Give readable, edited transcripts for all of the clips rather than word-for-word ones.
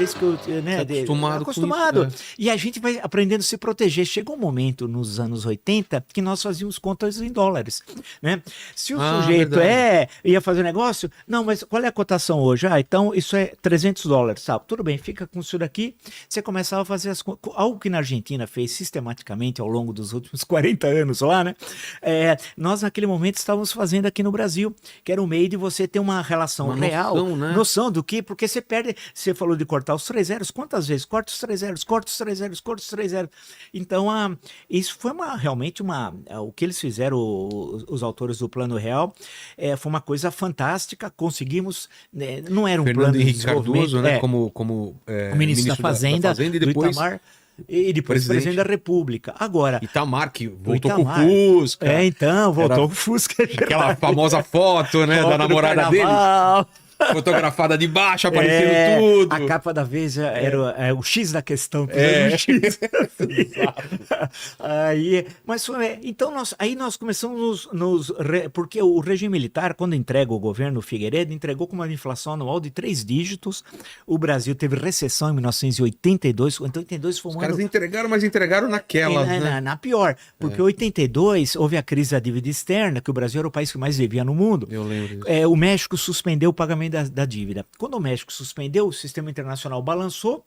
Isso que eu, né, Acostumado com acostumado. isso. E a gente vai aprendendo a se proteger. Chegou um momento nos anos 80 que nós fazíamos contas em dólares, né? Se o sujeito Verdade. ia fazer um negócio, não, mas qual é a cotação hoje? Ah, então isso é $300, sabe? Tudo bem, fica com isso daqui. Você começava a fazer algo que na Argentina fez sistematicamente ao longo dos últimos 40 anos lá, né? Nós naquele momento estávamos fazendo aqui no Brasil, que era um meio de você ter uma relação Uma real, noção, né? noção do que, porque você perde, você falou de cortar os 3 zeros, quantas vezes? Corta os 3 zeros, corta os 3 zeros, corta os 3 zeros. Então, isso foi realmente o que eles fizeram, os autores do Plano Real, foi uma coisa fantástica, conseguimos, né, não era um Fernando plano de Henrique desenvolvimento, Cardoso, né? Como o ministro da Fazenda Fazenda, e do depois Itamar, e depois presidente da República. Agora, Itamar, que o voltou com o Itamar, Fusca. então, voltou Era com o Fusca. aquela famosa foto, né? Da Foto do namorada dele. carnaval. Fotografada de baixo, aparecendo tudo. A capa da vez era o X da questão. É. Um X, aí, mas então aí nós começamos porque o regime militar, quando entrega o governo, o Figueiredo, entregou com uma inflação anual de 3 dígitos. O Brasil teve recessão em 1982. 82 foi um Os ano... caras entregaram, mas entregaram naquela, né? Na pior, porque em 82 houve a crise da dívida externa, que o Brasil era o país que mais devia no mundo. Eu lembro disso. O México suspendeu o pagamento da dívida. Quando o México suspendeu, o sistema internacional balançou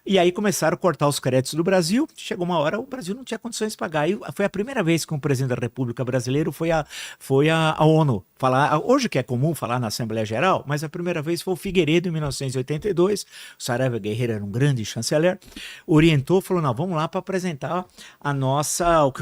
e aí começaram a cortar os créditos do Brasil. Chegou uma hora, o Brasil não tinha condições de pagar. E foi a primeira vez que um presidente da República brasileiro foi a ONU falar. Hoje que é comum falar na Assembleia Geral, mas a primeira vez foi o Figueiredo em 1982. O Saraiva Guerreiro era um grande chanceler. Orientou, falou: não, vamos lá para apresentar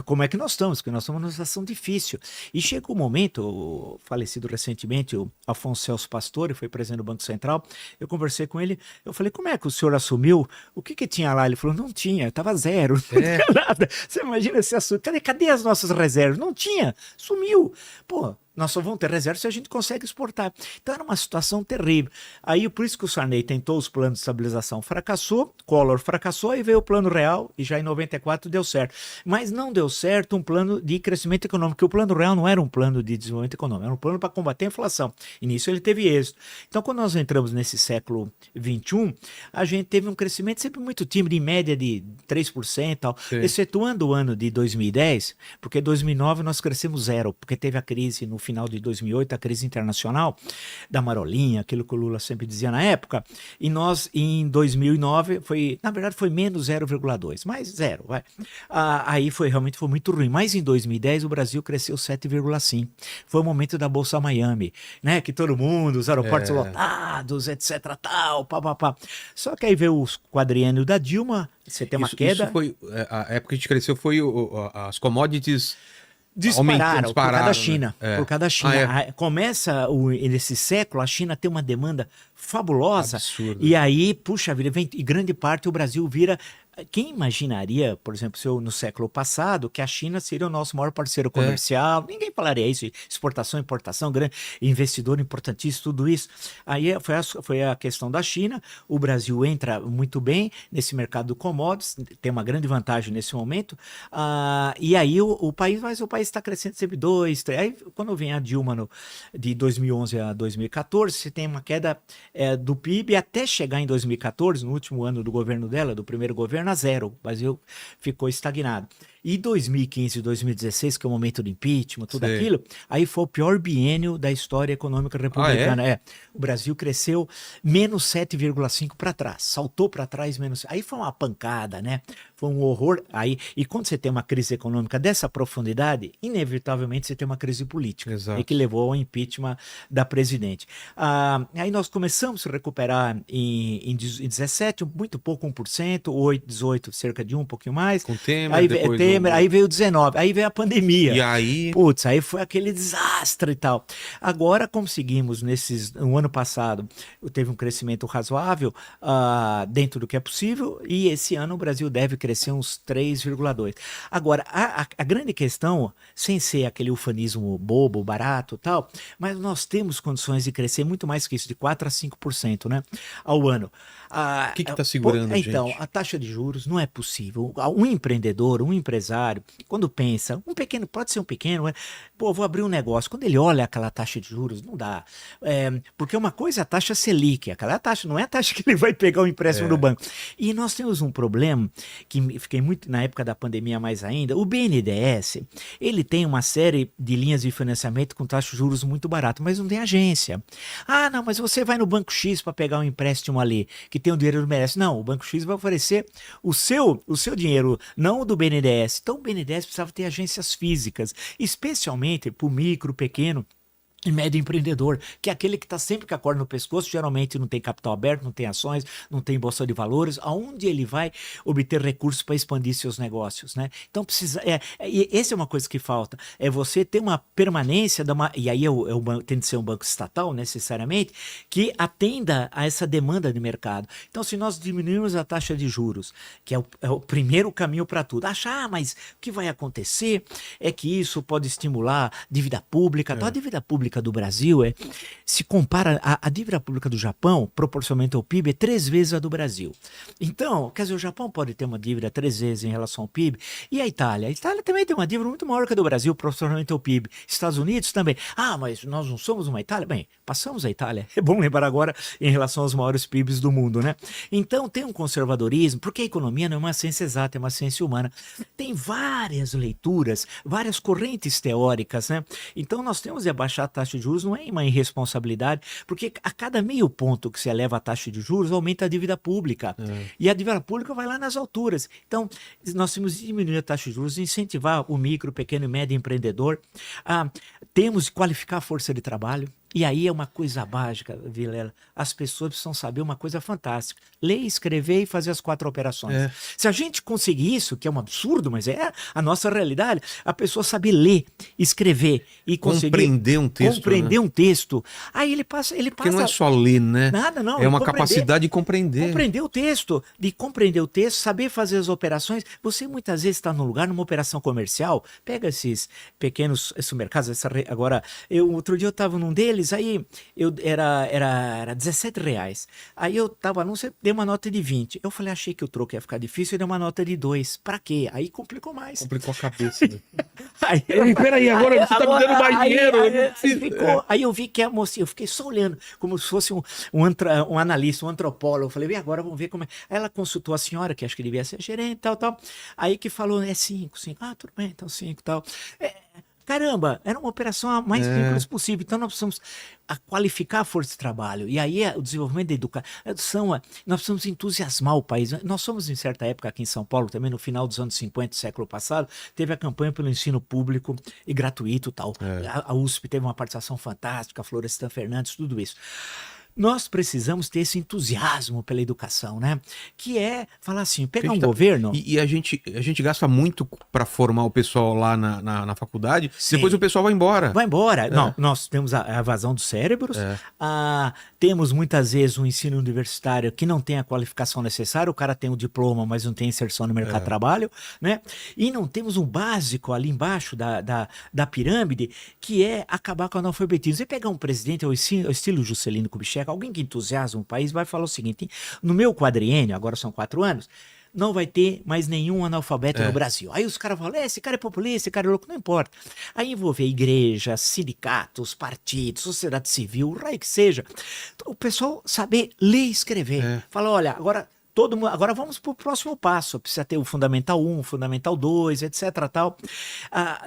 como é que nós estamos, porque nós estamos numa situação difícil. E chegou o momento, o falecido recentemente, o Afonso Celso Pastore, foi presidente do Banco Central, eu conversei com ele, eu falei: como é que o senhor assumiu? O que tinha lá? Ele falou: não tinha, estava zero, não tinha nada. Você imagina se assumiu, cadê as nossas reservas? Não tinha, sumiu. Pô, nós só vamos ter reserva se a gente consegue exportar. Então era uma situação terrível. Aí por isso que o Sarney tentou os planos de estabilização, fracassou, Collor fracassou, aí veio o Plano Real e já em 94 deu certo. Mas não deu certo um plano de crescimento econômico, porque o Plano Real não era um plano de desenvolvimento econômico, era um plano para combater a inflação. E nisso ele teve êxito. Então quando nós entramos nesse século XXI, a gente teve um crescimento sempre muito tímido, em média de 3%, tal, excetuando o ano de 2010, porque em 2009 nós crescemos zero, porque teve a crise no final de 2008, a crise internacional da marolinha, aquilo que o Lula sempre dizia na época, e nós em 2009 na verdade foi menos 0,2, mas zero, vai. Aí realmente foi muito ruim, mas em 2010 o Brasil cresceu 7,5. Foi o momento da Bolsa Miami, né, que todo mundo, os aeroportos lotados, etc, tal, pá. Só que aí veio o quadriênio da Dilma, você tem uma queda. Isso foi, a época que a gente cresceu foi as commodities dispararam por causa da China. Né? Por causa da China. Começa nesse século, a China tem uma demanda fabulosa. Absurdo. E aí, puxa vida, e grande parte o Brasil vira. Quem imaginaria, por exemplo, no século passado, que a China seria o nosso maior parceiro comercial? Ninguém falaria isso. Exportação, importação, grande investidor importantíssimo, tudo isso. Aí foi a questão da China. O Brasil entra muito bem nesse mercado de commodities, tem uma grande vantagem nesse momento. E aí o país está crescendo sempre 2, 3. Aí quando vem a Dilma de 2011 a 2014, você tem uma queda do PIB até chegar em 2014, no último ano do governo dela, do primeiro governo, a zero. O Brasil ficou estagnado. E 2015 e 2016, que é o momento do impeachment, tudo aquilo, aí foi o pior biênio da história econômica republicana. O Brasil cresceu menos 7,5 para trás, saltou para trás menos. Aí foi uma pancada, né? Foi um horror. E quando você tem uma crise econômica dessa profundidade, inevitavelmente você tem uma crise política. Exato. E que levou ao impeachment da presidente. Aí nós começamos a recuperar em 17, muito pouco, 1%, 8, 18, cerca de um pouquinho mais. Com Temer, aí depois aí veio o 19, aí veio a pandemia. E aí? Putz, aí foi aquele desastre e tal. Agora conseguimos, no ano passado, teve um crescimento razoável dentro do que é possível, e esse ano o Brasil deve crescer uns 3,2. Agora, a grande questão, sem ser aquele ufanismo bobo, barato e tal, mas nós temos condições de crescer muito mais que isso, de 4 a 5%, né, ao ano. O que está segurando, então, gente? a taxa de juros não é possível. Um empreendedor, um empresário empresário, quando pensa, um pequeno, pode ser um pequeno, pô, vou abrir um negócio, quando ele olha aquela taxa de juros, não dá. Porque uma coisa é a taxa Selic, aquela taxa, não é a taxa que ele vai pegar o empréstimo do banco. E nós temos um problema, que fiquei muito na época da pandemia mais ainda, o BNDES, ele tem uma série de linhas de financiamento com taxa de juros muito barato, mas não tem agência. Ah, não, mas você vai no Banco X para pegar um empréstimo ali, que tem o dinheiro do merece. Não, o Banco X vai oferecer o seu dinheiro, não o do BNDES. Então o BNDES precisava ter agências físicas, especialmente para o micro, pequeno e médio empreendedor, que é aquele que está sempre com a corda no pescoço, geralmente não tem capital aberto, não tem ações, não tem bolsa de valores, aonde ele vai obter recursos para expandir seus negócios, né? Então precisa, e essa é uma coisa que falta, é você ter uma permanência, e aí tem de ser um banco estatal necessariamente, que atenda a essa demanda de mercado. Então se nós diminuirmos a taxa de juros, que é o primeiro caminho para tudo, mas o que vai acontecer é que isso pode estimular dívida pública, a dívida pública do Brasil se compara a dívida pública do Japão, proporcionalmente ao PIB, é 3 vezes a do Brasil. Então, quer dizer, o Japão pode ter uma dívida 3 vezes em relação ao PIB. E a Itália? A Itália também tem uma dívida muito maior que a do Brasil, proporcionalmente ao PIB. Estados Unidos também. Mas nós não somos uma Itália? Bem, passamos a Itália. É bom lembrar agora em relação aos maiores PIBs do mundo, né? Então, tem um conservadorismo, porque a economia não é uma ciência exata, é uma ciência humana. Tem várias leituras, várias correntes teóricas, né? Então, nós temos de abaixar a taxa de juros, não é uma irresponsabilidade, porque a cada meio ponto que se eleva a taxa de juros, aumenta a dívida pública. E a dívida pública vai lá nas alturas. Então, nós temos de diminuir a taxa de juros, incentivar o micro, pequeno e médio empreendedor. Temos de qualificar a força de trabalho. E aí é uma coisa mágica, Vilela. As pessoas precisam saber uma coisa fantástica. Ler, escrever e fazer as 4 operações. Se a gente conseguir isso, que é um absurdo, mas é a nossa realidade, a pessoa saber ler, escrever e conseguir compreender um texto. Compreender um texto. Aí ele passa. Porque não é só ler, né? Nada, não. É uma capacidade de compreender. Compreender o texto, saber fazer as operações. Você muitas vezes está num lugar, numa operação comercial, pega esses pequenos supermercados, agora, outro dia eu estava num deles, aí era R$17. Aí eu tava anúncio, dei uma nota de 20. Eu falei, achei que o troco ia ficar difícil, eu dei uma nota de 2. Pra quê? Aí complicou mais. Complicou a cabeça. Né? Peraí, agora você tá me dando mais dinheiro. Aí eu vi que a mocinha, eu fiquei só olhando, como se fosse um analista, um antropólogo. Eu falei, e agora vamos ver como é. Aí ela consultou a senhora, que acho que devia ser gerente, tal. Aí que falou, 5. Tudo bem, então 5, tal. Caramba, era uma operação a mais simples possível. Então nós precisamos qualificar a força de trabalho. E aí o desenvolvimento da educação, nós precisamos entusiasmar o país. Nós somos, em certa época, aqui em São Paulo, também no final dos anos 50 do século passado, teve a campanha pelo ensino público e gratuito, tal. A USP teve uma participação fantástica, a Florestan Fernandes, tudo isso. Nós precisamos ter esse entusiasmo pela educação, né? Que é falar assim, pegar um governo... E a gente gasta muito para formar o pessoal lá na faculdade, depois o pessoal vai embora. Vai embora. Não, nós temos a evasão dos cérebros, temos muitas vezes um ensino universitário que não tem a qualificação necessária, o cara tem o diploma, mas não tem inserção no mercado de trabalho, né? E não temos um básico ali embaixo da pirâmide, que é acabar com o analfabetismo. Você pegar um presidente ao estilo Juscelino Kubitschek, alguém que entusiasma o país, vai falar o seguinte, no meu quadriênio, agora são 4 anos, não vai ter mais nenhum analfabeto no Brasil. Aí os caras falam, esse cara é populista, esse cara é louco, não importa. Aí envolver igrejas, sindicatos, partidos, sociedade civil, o raio que seja. O pessoal saber ler e escrever. Fala, olha, agora vamos para o próximo passo. Precisa ter o Fundamental 1, Fundamental 2, etc. Tal.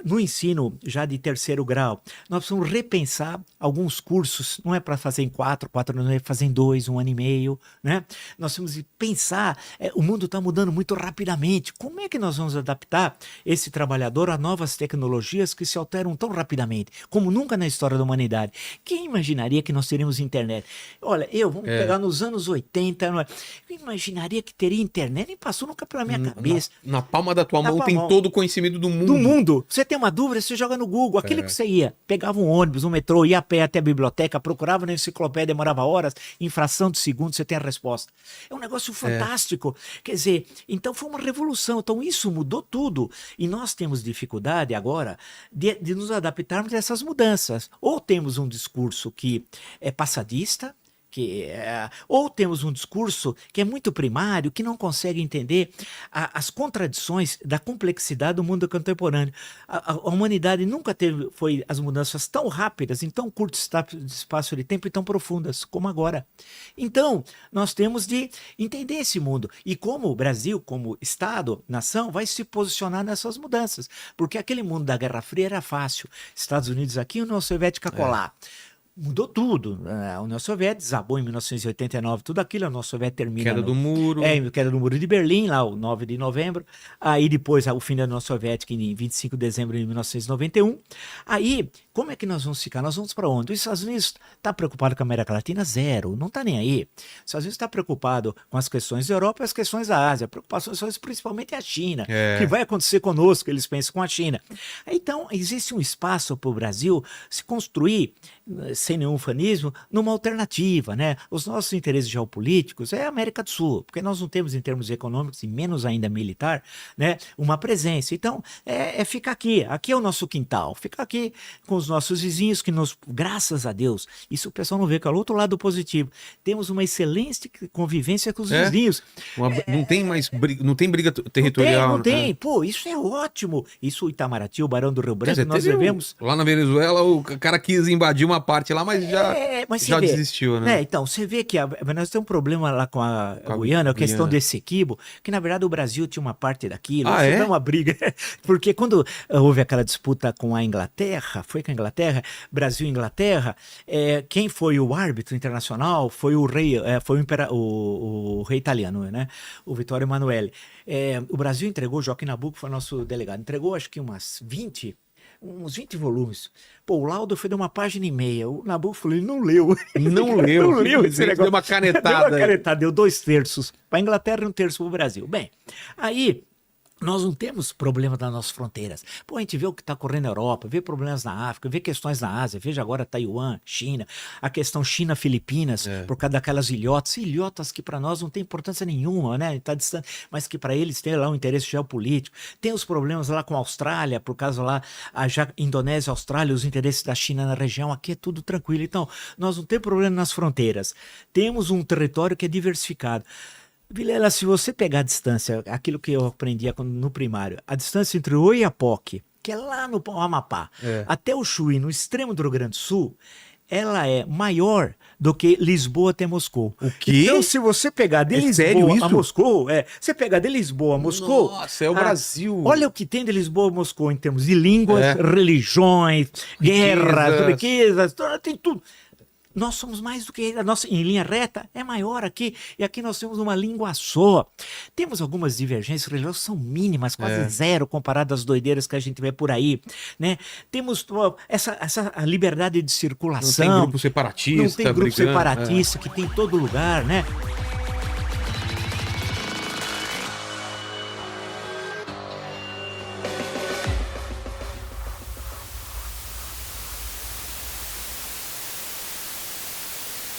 No ensino já de 3º grau, nós precisamos repensar alguns cursos. Não é para fazer em 4 anos, é fazer em 2, 1 ano e meio. Né? Nós temos pensar, o mundo está mudando muito rapidamente. Como é que nós vamos adaptar esse trabalhador a novas tecnologias que se alteram tão rapidamente, como nunca na história da humanidade? Quem imaginaria que nós teríamos internet? Olha, vamos pegar nos anos 80, eu imaginaria que teria internet, nem passou nunca pela minha cabeça. Na palma da tua mão tem todo o conhecimento do mundo. Do mundo. Você tem uma dúvida, você joga no Google. Aquilo que você ia, pegava um ônibus, um metrô, ia a pé até a biblioteca, procurava na enciclopédia, demorava horas, em fração de segundo você tem a resposta. É um negócio fantástico. Quer dizer, então foi uma revolução. Então isso mudou tudo. E nós temos dificuldade agora de nos adaptarmos a essas mudanças. Ou temos um discurso que é passadista, Ou temos um discurso que é muito primário, que não consegue entender as contradições da complexidade do mundo contemporâneo. A humanidade nunca foi as mudanças tão rápidas, em tão curto espaço de tempo e tão profundas como agora. Então, nós temos de entender esse mundo e como o Brasil, como Estado, nação, vai se posicionar nessas mudanças. Porque aquele mundo da Guerra Fria era fácil. Estados Unidos aqui, União Soviética colar. Mudou tudo. A União Soviética desabou em 1989, tudo aquilo. A União Soviética termina. Queda do muro. Queda do muro de Berlim, lá, o 9 de novembro. Aí depois, o fim da União Soviética em 25 de dezembro de 1991. Aí, como é que nós vamos ficar? Nós vamos para onde? Os Estados Unidos está preocupado com a América Latina? Zero. Não está nem aí. Os Estados Unidos está preocupado com as questões da Europa e as questões da Ásia. Preocupações principalmente a China. O que vai acontecer conosco? Eles pensam com a China. Então, existe um espaço para o Brasil se construir, sem nenhum ufanismo, numa alternativa, né? Os nossos interesses geopolíticos é a América do Sul, porque nós não temos em termos econômicos e menos ainda militar, né, uma presença. Então, ficar aqui é o nosso quintal, ficar aqui com os nossos vizinhos que graças a Deus, isso o pessoal não vê, que é o outro lado positivo, temos uma excelente convivência com os vizinhos. Não tem mais briga, não tem briga territorial. Não tem. Pô, isso é ótimo. Isso o Itamaraty, o Barão do Rio Branco, nós devemos... Lá na Venezuela, o cara quis invadir uma parte lá, mas já desistiu, né? Então, você vê que nós temos um problema lá com a Guiana, a questão desse Essequibo, que na verdade o Brasil tinha uma parte daquilo. Isso dá uma briga. Porque quando houve aquela disputa com a Inglaterra, foi com a Inglaterra, Brasil e Inglaterra, quem foi o árbitro internacional foi o rei, o rei italiano, né? O Vittorio Emanuele. O Brasil entregou, Joaquim Nabuco foi nosso delegado, entregou acho que uns 20 volumes. Pô, o laudo foi de 1,5 página. O Nabuco falou, ele não leu. Não leu esse negócio. Deu uma canetada. Deu 2/3 para a Inglaterra e 1/3 para o Brasil. Bem, aí nós não temos problema nas nossas fronteiras. Pô, a gente vê o que está ocorrendo na Europa, vê problemas na África, vê questões na Ásia, veja agora Taiwan, China, a questão China-Filipinas, por causa daquelas ilhotas que para nós não tem importância nenhuma, né? Está distante, mas que para eles tem lá um interesse geopolítico. Tem os problemas lá com a Austrália, por causa lá, Indonésia, Austrália, os interesses da China na região, aqui é tudo tranquilo. Então, nós não temos problema nas fronteiras. Temos um território que é diversificado. Vilela, se você pegar a distância, aquilo que eu aprendia no primário, a distância entre o Oiapoque, que é lá no Amapá, até o Chuí, no extremo do Rio Grande do Sul, ela é maior do que Lisboa até Moscou. O quê? Então, se você pegar de Lisboa a Moscou, você pegar de Lisboa a Moscou... Nossa, é o Brasil. Olha o que tem de Lisboa a Moscou em termos de línguas, religiões, guerras, riquezas, tem tudo. Nós somos mais do que a nossa, em linha reta, é maior aqui, e aqui nós temos uma língua só. Temos algumas divergências religiosas, são mínimas, quase zero, comparadas às doideiras que a gente vê por aí, né? Temos essa liberdade de circulação. Não tem grupo separatista. Não tem grupo separatista, que tem em todo lugar, né?